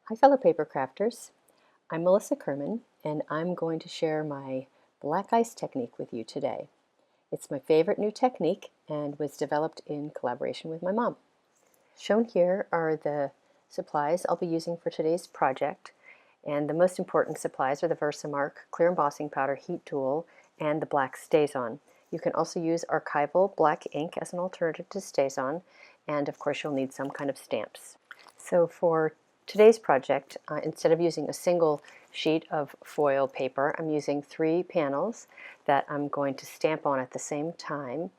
Hi fellow paper crafters, I'm Melissa Kerman and I'm going to share my black ice technique with you today. It's my favorite new technique and was developed in collaboration with my mom. Shown here are the supplies I'll be using for today's project, and the most important supplies are the Versamark clear embossing powder heat tool and the black StazOn. You can also use archival black ink as an alternative to StazOn, and of course you'll need some kind of stamps. So for today's project, instead of using a single sheet of foil paper, I'm using 3 panels that I'm going to stamp on at the same time,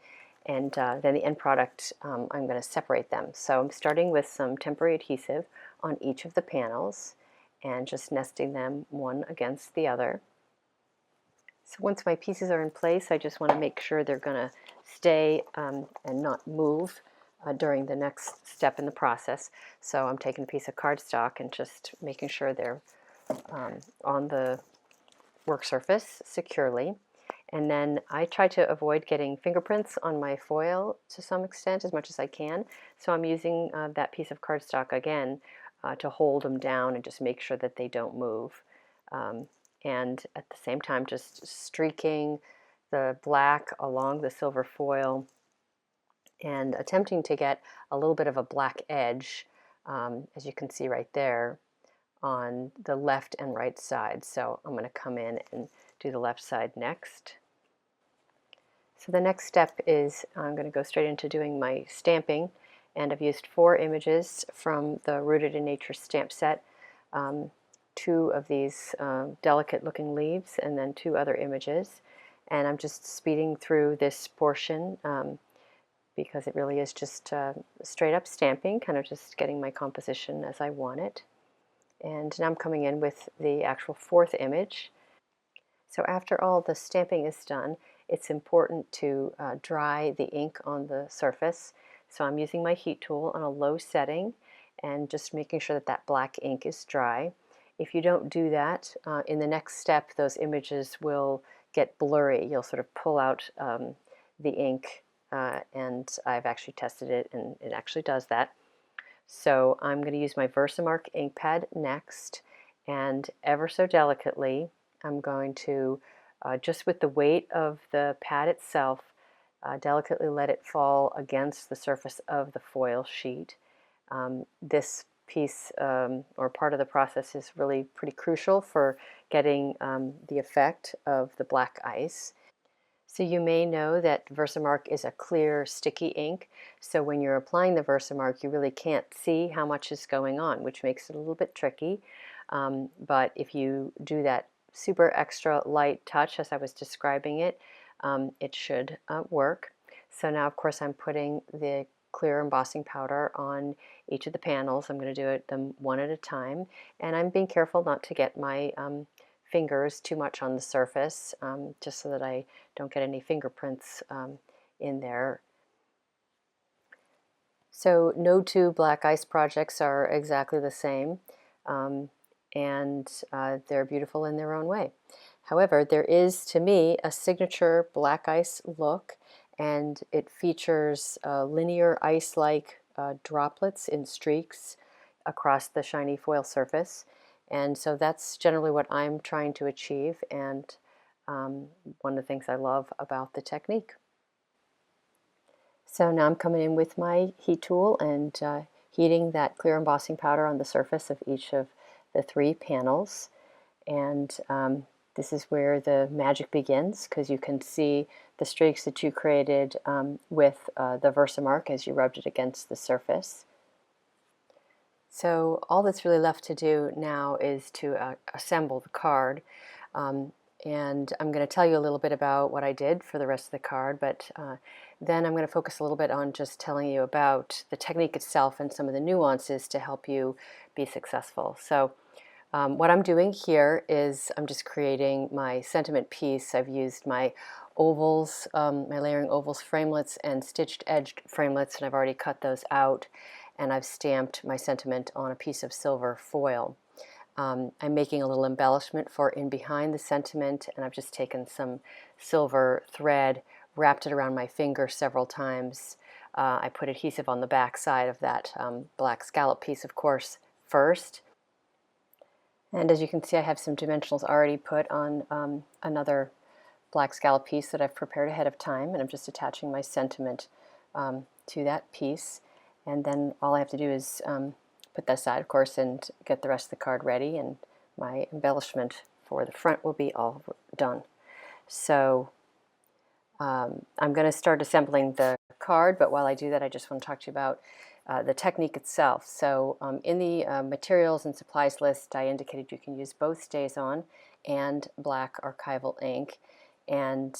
and then the end product, I'm going to separate them. So I'm starting with some temporary adhesive on each of the panels and just nesting them one against the other. So once my pieces are in place, I just want to make sure they're going to stay and not move during the next step in the process. So I'm taking a piece of cardstock and just making sure they're on the work surface securely. And then I try to avoid getting fingerprints on my foil to some extent, as much as I can. So I'm using that piece of cardstock again to hold them down and just make sure that they don't move. And at the same time just streaking the black along the silver foil and attempting to get a little bit of a black edge, as you can see right there, on the left and right side. So I'm going to come in and do the left side next. So the next step is I'm going to go straight into doing my stamping, and I've used 4 images from the Rooted in Nature stamp set, 2 of these delicate looking leaves and then 2 other images, and I'm just speeding through this portion because it really is just straight up stamping, kind of just getting my composition as I want it. And now I'm coming in with the actual 4th image. So after all the stamping is done, it's important to dry the ink on the surface. So I'm using my heat tool on a low setting and just making sure that that black ink is dry. If you don't do that, in the next step those images will get blurry. You'll sort of pull out the ink, and I've actually tested it and it actually does that. So I'm going to use my Versamark ink pad next, and ever so delicately I'm going to, just with the weight of the pad itself, delicately let it fall against the surface of the foil sheet. This piece or part of the process is really pretty crucial for getting the effect of the black ice. So you may know that Versamark is a clear, sticky ink, so when you're applying the Versamark you really can't see how much is going on, which makes it a little bit tricky. But if you do that super extra light touch as I was describing it, it should work. So now of course I'm putting the clear embossing powder on each of the panels. I'm going to do them one at a time, and I'm being careful not to get my fingers too much on the surface, just so that I don't get any fingerprints in there. So no 2 black ice projects are exactly the same, and they're beautiful in their own way. However, there is, to me, a signature black ice look, and it features linear ice-like droplets in streaks across the shiny foil surface. And so that's generally what I'm trying to achieve, and one of the things I love about the technique. So now I'm coming in with my heat tool and heating that clear embossing powder on the surface of each of the 3 panels. And this is where the magic begins, because you can see the streaks that you created with the Versamark as you rubbed it against the surface. So all that's really left to do now is to assemble the card, and I'm going to tell you a little bit about what I did for the rest of the card, but then I'm going to focus a little bit on just telling you about the technique itself and some of the nuances to help you be successful. So what I'm doing here is I'm just creating my sentiment piece. I've used my ovals, my layering ovals framelits and stitched edged framelits, and I've already cut those out, and I've stamped my sentiment on a piece of silver foil. I'm making a little embellishment for in behind the sentiment, and I've just taken some silver thread, wrapped it around my finger several times. I put adhesive on the back side of that black scallop piece, of course, first, And as you can see, I have some dimensionals already put on another black scallop piece that I've prepared ahead of time, and I'm just attaching my sentiment to that piece. And then all I have to do is put that aside, of course, and get the rest of the card ready, and my embellishment for the front will be all done. So I'm going to start assembling the card, but while I do that, I just want to talk to you about the technique itself. So in the materials and supplies list, I indicated you can use both StazOn and black archival ink, and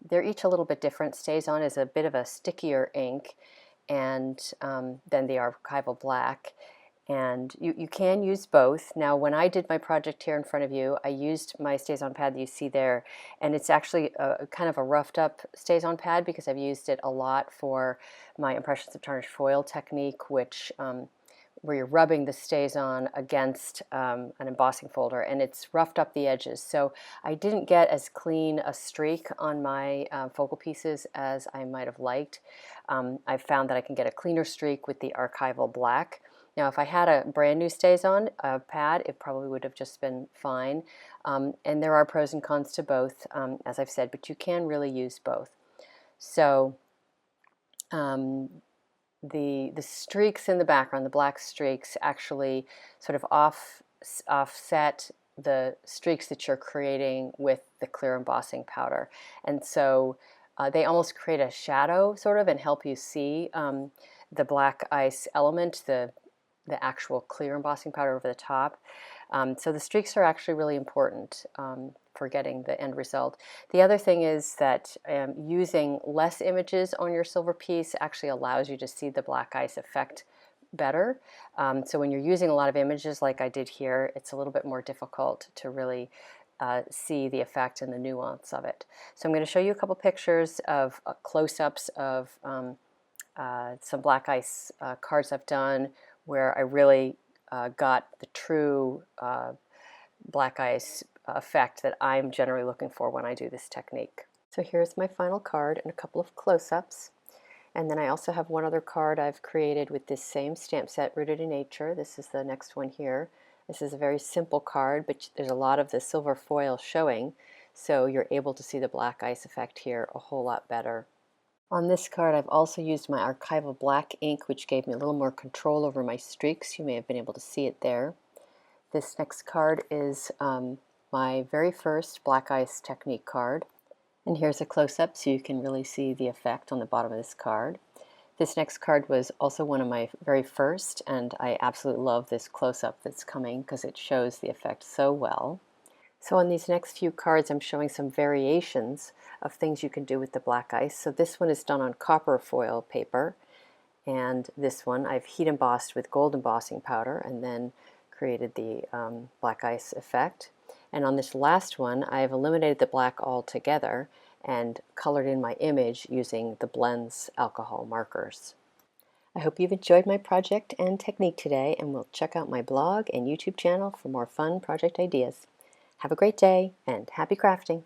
they're each a little bit different. StazOn is a bit of a stickier ink and than the archival black, and you can use both. Now, when I did my project here in front of you, I used my StazOn pad that you see there, and it's actually kind of a roughed up StazOn pad because I've used it a lot for my impressions of tarnished foil technique, which where you're rubbing the StazOn against an embossing folder, and it's roughed up the edges. So I didn't get as clean a streak on my focal pieces as I might have liked. I've found that I can get a cleaner streak with the archival black. Now, if I had a brand new StazOn pad, it probably would have just been fine. And there are pros and cons to both, as I've said, but you can really use both. So the streaks in the background, the black streaks, actually sort of offset the streaks that you're creating with the clear embossing powder. And so they almost create a shadow, sort of, and help you see the black ice element, the actual clear embossing powder over the top. So the streaks are actually really important for getting the end result. The other thing is that using less images on your silver piece actually allows you to see the black ice effect better. So when you're using a lot of images like I did here, it's a little bit more difficult to really see the effect and the nuance of it. So I'm going to show you a couple pictures of close-ups of some black ice cards I've done where I really got the true black ice effect that I'm generally looking for when I do this technique. So here's my final card and a couple of close-ups. And then I also have one other card I've created with this same stamp set, Rooted in Nature. This is the next one here. This is a very simple card, but there's a lot of the silver foil showing, so you're able to see the black ice effect here a whole lot better. On this card, I've also used my archival black ink, which gave me a little more control over my streaks. You may have been able to see it there. This next card is my very first black ice technique card. And here's a close-up so you can really see the effect on the bottom of this card. This next card was also one of my very first, and I absolutely love this close-up that's coming because it shows the effect so well. So on these next few cards, I'm showing some variations of things you can do with the black ice. So this one is done on copper foil paper, and this one I've heat embossed with gold embossing powder and then created the black ice effect. And on this last one, I've eliminated the black altogether and colored in my image using the Blends alcohol markers. I hope you've enjoyed my project and technique today, and will check out my blog and YouTube channel for more fun project ideas. Have a great day and happy crafting!